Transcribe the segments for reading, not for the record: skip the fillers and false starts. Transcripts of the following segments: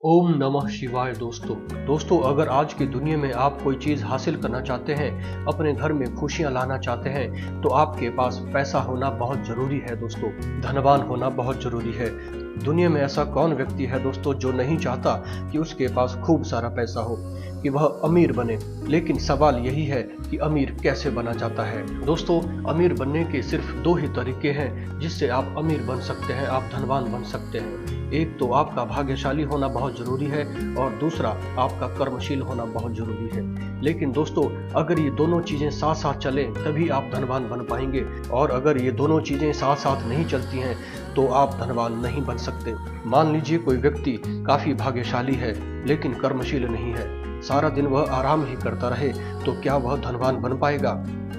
ओम नमः शिवाय। दोस्तों अगर आज की दुनिया में आप कोई चीज़ हासिल करना चाहते हैं, अपने घर में खुशियां लाना चाहते हैं, तो आपके पास पैसा होना बहुत ज़रूरी है दोस्तों। धनवान होना बहुत ज़रूरी है। दुनिया में ऐसा कौन व्यक्ति है दोस्तों जो नहीं चाहता कि उसके पास खूब सारा पैसा हो, कि वह अमीर बने। लेकिन सवाल यही है कि अमीर कैसे बना जाता है। दोस्तों अमीर बनने के सिर्फ दो ही तरीके हैं जिससे आप अमीर बन सकते हैं, आप धनवान बन सकते हैं। एक तो आपका भाग्यशाली होना बहुत ज़रूरी है और दूसरा आपका कर्मशील होना बहुत ज़रूरी है। लेकिन दोस्तों अगर ये दोनों चीज़ें साथ साथ चलें तभी आप धनवान बन पाएंगे, और अगर ये दोनों चीज़ें साथ साथ नहीं चलती हैं तो आप धनवान नहीं बन सकते। मान लीजिए कोई व्यक्ति काफ़ी भाग्यशाली है लेकिन कर्मशील नहीं है, सारा दिन वह आराम ही करता रहे, तो क्या वह धनवान बन पाएगा?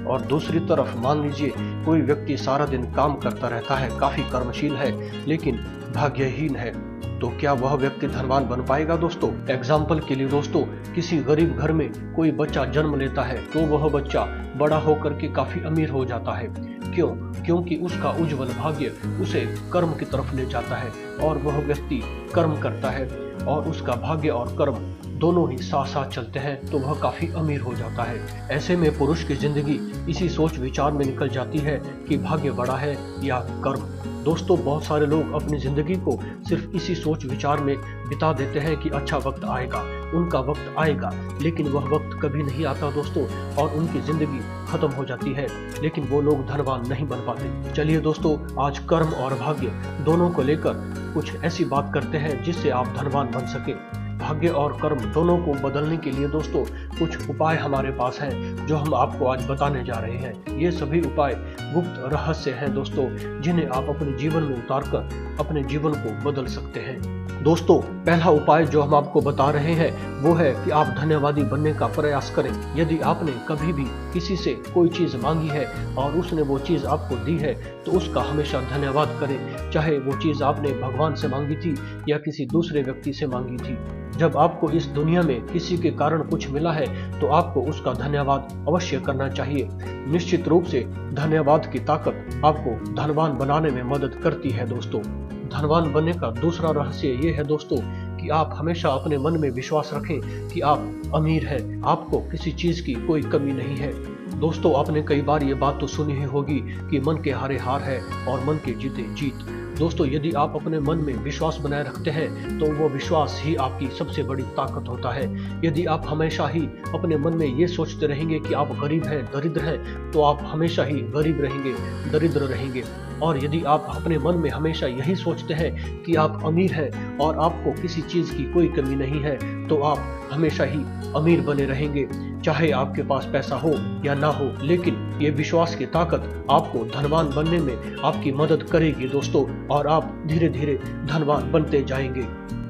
और दूसरी तरफ मान लीजिए कोई व्यक्ति सारा दिन काम करता रहता है, काफ़ी कर्मशील है लेकिन भाग्यहीन है, तो क्या वह व्यक्ति धनवान बन पाएगा? दोस्तों एग्जाम्पल के लिए दोस्तों, किसी गरीब घर में कोई बच्चा जन्म लेता है तो वह बच्चा बड़ा होकर के काफ़ी अमीर हो जाता है। क्यों? क्योंकि उसका उज्जवल भाग्य उसे कर्म की तरफ ले जाता है और वह व्यक्ति कर्म करता है और उसका भाग्य और कर्म दोनों ही साथ साथ चलते हैं तो वह काफ़ी अमीर हो जाता है। ऐसे में पुरुष की जिंदगी इसी सोच विचार में निकल जाती है कि भाग्य बड़ा है या कर्म। दोस्तों बहुत सारे लोग अपनी ज़िंदगी को सिर्फ इसी सोच विचार में बिता देते हैं कि अच्छा वक्त आएगा, उनका वक्त आएगा, लेकिन वह वक्त कभी नहीं आता दोस्तों, और उनकी ज़िंदगी खत्म हो जाती है, लेकिन वो लोग धनवान नहीं बन पाते। चलिए दोस्तों आज कर्म और भाग्य दोनों को लेकर कुछ ऐसी बात करते हैं जिससे आप धनवान बन सके। भाग्य और कर्म दोनों को बदलने के लिए दोस्तों कुछ उपाय हमारे पास हैं जो हम आपको आज बताने जा रहे हैं। ये सभी उपाय गुप्त रहस्य हैं दोस्तों, जिन्हें आप अपने जीवन में उतारकर अपने जीवन को बदल सकते हैं। दोस्तों पहला उपाय जो हम आपको बता रहे हैं वो है कि आप धन्यवादी बनने का प्रयास करें। यदि आपने कभी भी किसी से कोई चीज़ मांगी है और उसने वो चीज़ आपको दी है तो उसका हमेशा धन्यवाद करें, चाहे वो चीज़ आपने भगवान से मांगी थी या किसी दूसरे व्यक्ति से मांगी थी। जब आपको इस दुनिया में किसी के कारण कुछ मिला है तो आपको उसका धन्यवाद अवश्य करना चाहिए। निश्चित रूप से धन्यवाद की ताकत आपको धनवान बनाने में मदद करती है। दोस्तों धनवान बनने का दूसरा रहस्य ये है दोस्तों कि आप हमेशा अपने मन में विश्वास रखें कि आप अमीर हैं, आपको किसी चीज़ की कोई कमी नहीं है। दोस्तों आपने कई बार ये बात तो सुनी ही होगी कि मन के हारे हार है और मन के जीते जीत। दोस्तों यदि आप अपने मन में विश्वास बनाए रखते हैं तो वो विश्वास ही आपकी सबसे बड़ी ताकत होता है। यदि आप हमेशा ही अपने मन में ये सोचते रहेंगे कि आप गरीब हैं, दरिद्र हैं, तो आप हमेशा ही गरीब रहेंगे, दरिद्र रहेंगे। और यदि आप अपने मन में हमेशा यही सोचते हैं कि आप अमीर हैं और आपको किसी चीज़ की कोई कमी नहीं है, तो आप हमेशा ही अमीर बने रहेंगे, चाहे आपके पास पैसा हो या ना हो। लेकिन ये विश्वास की ताकत आपको धनवान बनने में आपकी मदद करेगी दोस्तों, और आप धीरे धीरे धनवान बनते जाएंगे।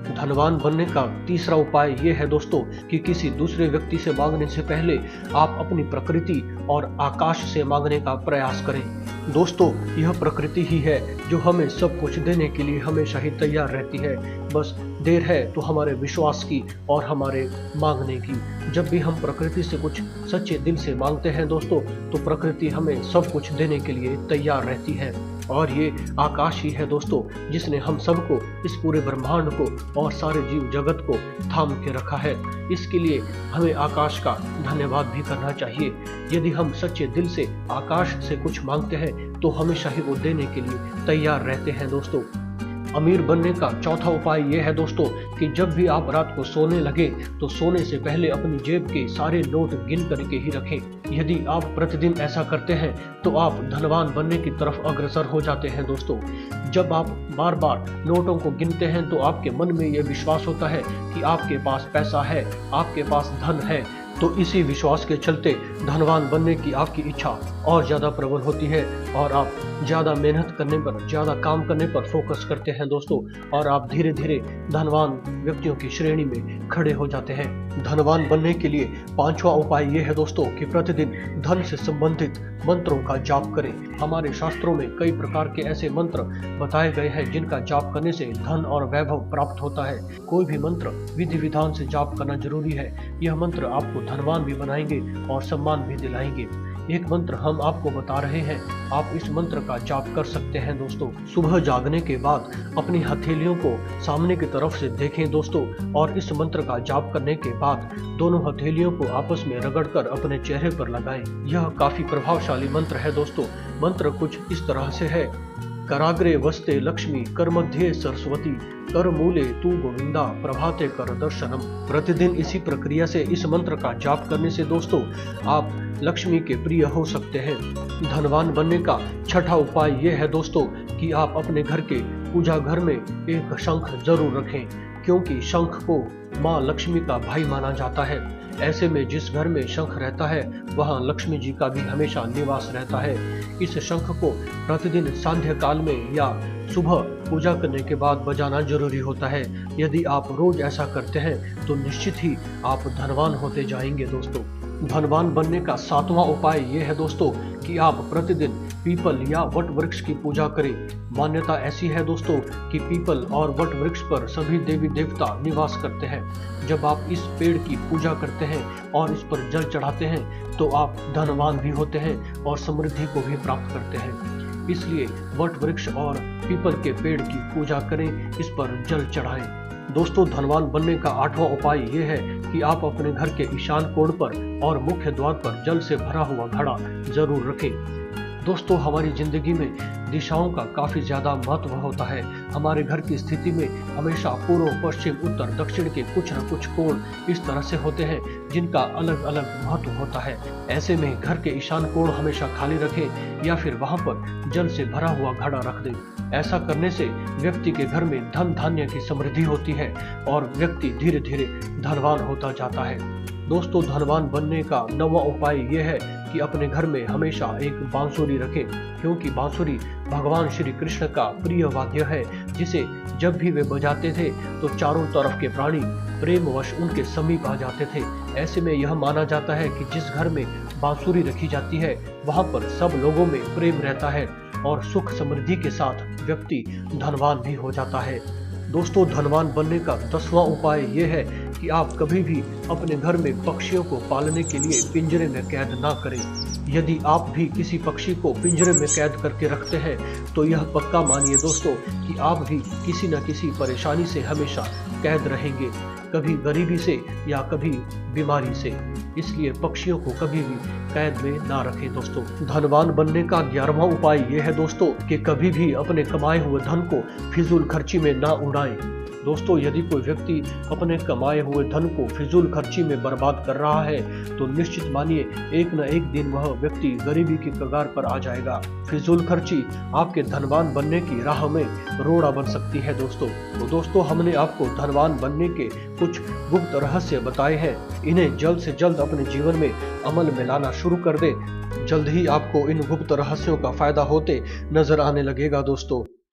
धनवान बनने का तीसरा उपाय ये है दोस्तों कि किसी दूसरे व्यक्ति से मांगने से पहले आप अपनी प्रकृति और आकाश से मांगने का प्रयास करें। दोस्तों यह प्रकृति ही है जो हमें सब कुछ देने के लिए हमेशा ही तैयार रहती है, बस देर है तो हमारे विश्वास की और हमारे मांगने की। जब भी हम प्रकृति से कुछ सच्चे दिल से मांगते हैं दोस्तों, तो प्रकृति हमें सब कुछ देने के लिए तैयार रहती है। और ये आकाश ही है दोस्तों जिसने हम सबको, इस पूरे ब्रह्मांड को और सारे जीव जगत को थाम के रखा है। इसके लिए हमें आकाश का धन्यवाद भी करना चाहिए। यदि हम सच्चे दिल से आकाश से कुछ मांगते हैं तो हमेशा ही वो देने के लिए तैयार रहते हैं। दोस्तों अमीर बनने का चौथा उपाय ये है दोस्तों कि जब भी आप रात को सोने लगे तो सोने से पहले अपनी जेब के सारे नोट गिन करके ही रखें। यदि आप प्रतिदिन ऐसा करते हैं तो आप धनवान बनने की तरफ अग्रसर हो जाते हैं। दोस्तों जब आप बार बार नोटों को गिनते हैं तो आपके मन में यह विश्वास होता है कि आपके पास पैसा है, आपके पास धन है, तो इसी विश्वास के चलते धनवान बनने की आपकी इच्छा और ज़्यादा प्रबल होती है और आप ज़्यादा मेहनत करने पर, ज़्यादा काम करने पर फोकस करते हैं दोस्तों, और आप धीरे धीरे धनवान व्यक्तियों की श्रेणी में खड़े हो जाते हैं। धनवान बनने के लिए पांचवा उपाय ये है दोस्तों कि प्रतिदिन धन से संबंधित मंत्रों का जाप करें। हमारे शास्त्रों में कई प्रकार के ऐसे मंत्र बताए गए हैं जिनका जाप करने से धन और वैभव प्राप्त होता है। कोई भी मंत्र विधि विधान से जाप करना जरूरी है। यह मंत्र आपको धनवान भी बनाएंगे और सम्मान भी दिलाएंगे। एक मंत्र हम आपको बता रहे हैं, आप इस मंत्र का जाप कर सकते हैं दोस्तों। सुबह जागने के बाद अपनी हथेलियों को सामने की तरफ से देखें दोस्तों, और इस मंत्र का जाप करने के बाद दोनों हथेलियों को आपस में रगड़कर अपने चेहरे पर लगाएं। यह काफी प्रभावशाली मंत्र है दोस्तों। मंत्र कुछ इस तरह से है: कराग्रे वस्ते लक्ष्मी, कर मध्ये सरस्वती, कर मूले तू गोविंदा, प्रभाते कर दर्शनम। प्रतिदिन इसी प्रक्रिया से इस मंत्र का जाप करने से दोस्तों आप लक्ष्मी के प्रिय हो सकते हैं। धनवान बनने का छठा उपाय यह है दोस्तों कि आप अपने घर के पूजा घर में एक शंख जरूर रखें, क्योंकि शंख को माँ लक्ष्मी का भाई माना जाता है। ऐसे में जिस घर में शंख रहता है वहां लक्ष्मी जी का भी हमेशा निवास रहता है। इस शंख को प्रतिदिन सांध्य काल में या सुबह पूजा करने के बाद बजाना जरूरी होता है। यदि आप रोज ऐसा करते हैं तो निश्चित ही आप धनवान होते जाएंगे दोस्तों। धनवान बनने का सातवां उपाय यह है दोस्तों कि आप प्रतिदिन पीपल या वट वृक्ष की पूजा करें। मान्यता ऐसी है दोस्तों कि पीपल और वट वृक्ष पर सभी देवी देवता निवास करते हैं। जब आप इस पेड़ की पूजा करते हैं और इस पर जल चढ़ाते हैं तो आप धनवान भी होते हैं और समृद्धि को भी प्राप्त करते हैं। इसलिए वट वृक्ष और पीपल के पेड़ की पूजा करें, इस पर जल चढ़ाएं। दोस्तों धनवान बनने का आठवां उपाय यह है कि आप अपने घर के ईशान कोण पर और मुख्य द्वार पर जल से भरा हुआ घड़ा जरूर रखें। दोस्तों हमारी जिंदगी में दिशाओं का काफी ज्यादा महत्व होता है। हमारे घर की स्थिति में हमेशा पूर्व, पश्चिम, उत्तर, दक्षिण के कुछ न कुछ कोण इस तरह से होते हैं जिनका अलग अलग महत्व होता है। ऐसे में घर के ईशान कोण हमेशा खाली रखें या फिर वहां पर जल से भरा हुआ घड़ा रख दें। ऐसा करने से व्यक्ति के घर में धन धान्य की समृद्धि होती है और व्यक्ति धीरे धीरे धनवान होता जाता है। दोस्तों धनवान बनने का नौवां उपाय यह है कि अपने घर में हमेशा एक बांसुरी रखें, क्योंकि बांसुरी भगवान श्री कृष्ण का प्रिय वाद्य है, जिसे जब भी वे बजाते थे तो चारों तरफ के प्राणी प्रेमवश उनके समीप आ जाते थे। ऐसे में यह माना जाता है कि जिस घर में बांसुरी रखी जाती है वहां पर सब लोगों में प्रेम रहता है और सुख समृद्धि के साथ व्यक्ति धनवान भी हो जाता है। दोस्तों धनवान बनने का 10वां उपाय यह है कि आप कभी भी अपने घर में पक्षियों को पालने के लिए पिंजरे में कैद ना करें। यदि आप भी किसी पक्षी को पिंजरे में कैद करके रखते हैं तो यह पक्का मानिए दोस्तों कि आप भी किसी न किसी परेशानी से हमेशा कैद रहेंगे, कभी गरीबी से या कभी बीमारी से। इसलिए पक्षियों को कभी भी कैद में ना रखें दोस्तों। धनवान बनने का 11वां उपाय यह है दोस्तों कि कभी भी अपने कमाए हुए धन को फिजूल खर्ची में ना उड़ाएं। दोस्तों यदि कोई व्यक्ति अपने कमाए हुए धन को फिजूल खर्ची में बर्बाद कर रहा है तो निश्चित मानिए एक न एक दिन वह व्यक्ति गरीबी की कगार पर आ जाएगा। फिजूल खर्ची आपके धनवान बनने की राह में रोड़ा बन सकती है दोस्तों। तो दोस्तों हमने आपको धनवान बनने के कुछ गुप्त रहस्य बताए हैं। इन्हें जल्द से जल्द अपने जीवन में अमल में लाना शुरू कर दे। जल्द ही आपको इन गुप्त रहस्यों का फायदा होते नजर आने लगेगा दोस्तों।